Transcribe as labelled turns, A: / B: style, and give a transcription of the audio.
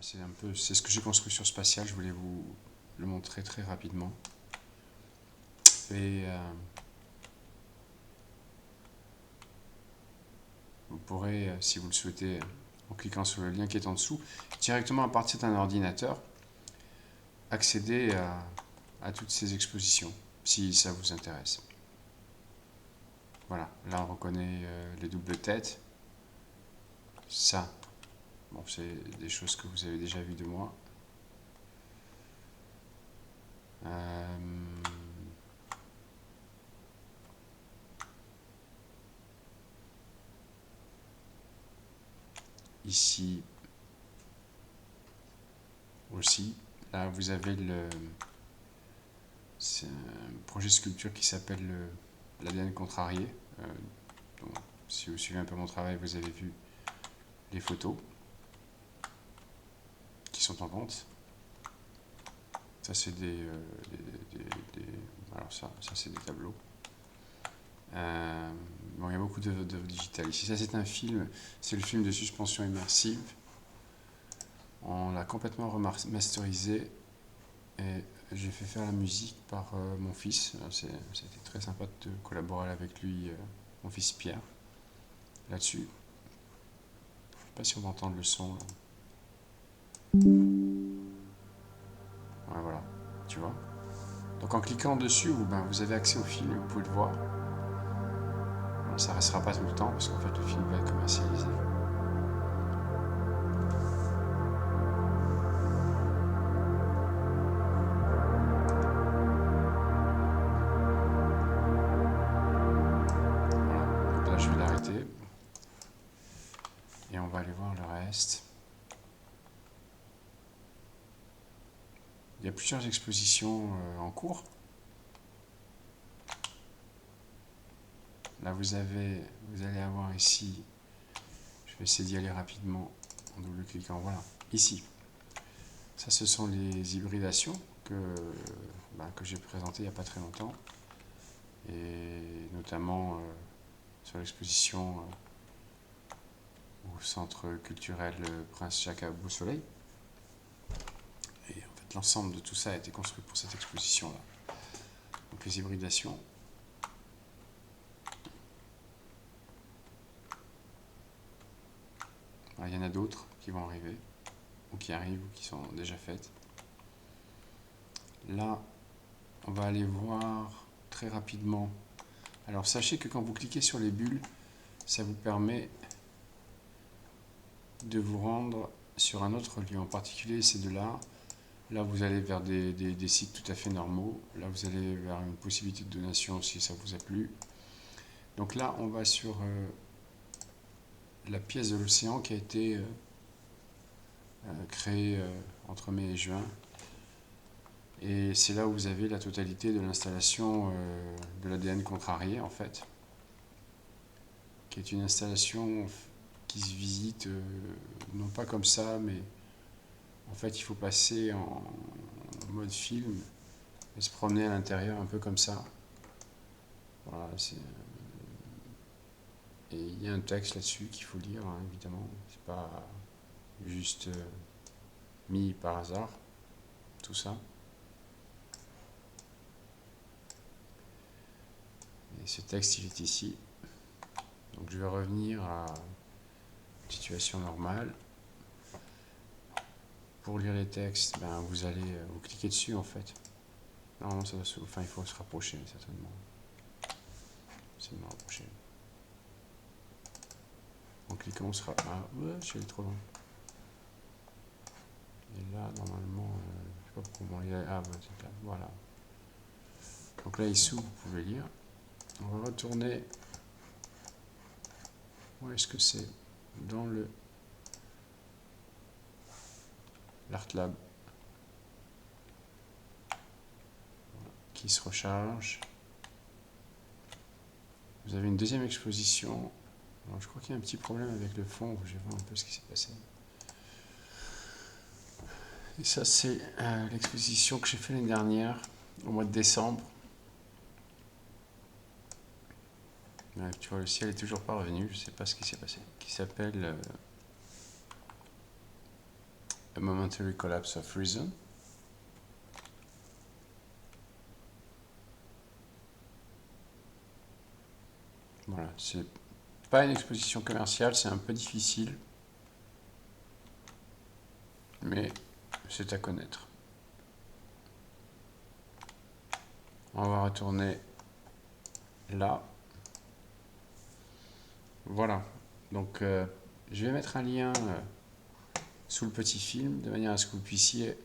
A: Voilà, c'est ce que j'ai construit sur Spatial. Je voulais vous le montrer très rapidement. Et vous pourrez, si vous le souhaitez, en cliquant sur le lien qui est en dessous, directement à partir d'un ordinateur, accéder à toutes ces expositions, si ça vous intéresse. Voilà, là on reconnaît les doubles têtes. Ça, bon, c'est des choses que vous avez déjà vues de moi. Ici aussi, là vous avez c'est un projet de sculpture qui s'appelle l'ADN contrarié. Donc, si vous suivez un peu mon travail, vous avez vu les photos qui sont en vente. Ça c'est alors ça c'est des tableaux. Bon, il y a beaucoup d'œuvres digitales ici. Ça c'est un film, c'est le film de suspension immersive. On l'a complètement remasterisé et j'ai fait faire la musique par mon fils. C'était très sympa de collaborer avec lui, mon fils Pierre, là-dessus. Je ne sais pas si on va entendre le son. Là. Ouais, voilà, tu vois. Donc en cliquant dessus, vous avez accès au film, vous pouvez le voir. Alors, ça ne restera pas tout le temps parce qu'en fait le film va être commercialisé. Voilà, donc là je vais l'arrêter. Et on va aller voir le reste. Il y a plusieurs expositions en cours. Là vous allez avoir ici, je vais essayer d'y aller rapidement en double-cliquant, voilà, ici. Ça ce sont les hybridations que j'ai présentées il n'y a pas très longtemps. Et notamment sur l'exposition au centre culturel Prince Jacques à Beau-Soleil. Et en fait l'ensemble de tout ça a été construit pour cette exposition-là. Donc les hybridations. Alors, il y en a d'autres qui vont arriver, ou qui arrivent, ou qui sont déjà faites. Là, on va aller voir très rapidement. Alors sachez que quand vous cliquez sur les bulles, ça vous permet de vous rendre sur un autre lieu en particulier, c'est de là. Là, vous allez vers des sites tout à fait normaux. Là, vous allez vers une possibilité de donation si ça vous a plu. Donc là, on va sur la pièce de l'océan qui a été créée entre mai et juin. Et c'est là où vous avez la totalité de l'installation de l'ADN contrarié, en fait, qui est une installation qui se visite, non pas comme ça, mais en fait, il faut passer en mode film et se promener à l'intérieur un peu comme ça. Voilà, et il y a un texte là-dessus qu'il faut lire, hein, évidemment. C'est pas juste mis par hasard, tout ça. Et ce texte, il est ici. Donc je vais revenir à une situation normale. Pour lire les textes, vous allez vous cliquez dessus en fait. Non, ça va il faut se rapprocher certainement. C'est de me rapprocher. En cliquant, on sera. Ah, ouais, je suis allé trop loin. Et là, normalement, je sais pas pourquoi on lit. Ah, voilà. Donc là, ici, vous pouvez lire. On va retourner. Où est-ce que c'est? Dans l'ArtLab. Qui se recharge. Vous avez une deuxième exposition. Alors, je crois qu'il y a un petit problème avec le fond. Je vais voir un peu ce qui s'est passé. Et ça, c'est l'exposition que j'ai fait l'année dernière, au mois de décembre. Ouais, tu vois, le ciel est toujours pas revenu. Je sais pas ce qui s'est passé. Qui s'appelle A Momentary Collapse of Reason. Voilà, c'est pas une exposition commerciale, c'est un peu difficile, mais c'est à connaître. On va retourner là. Voilà, donc je vais mettre un lien sous le petit film de manière à ce que vous puissiez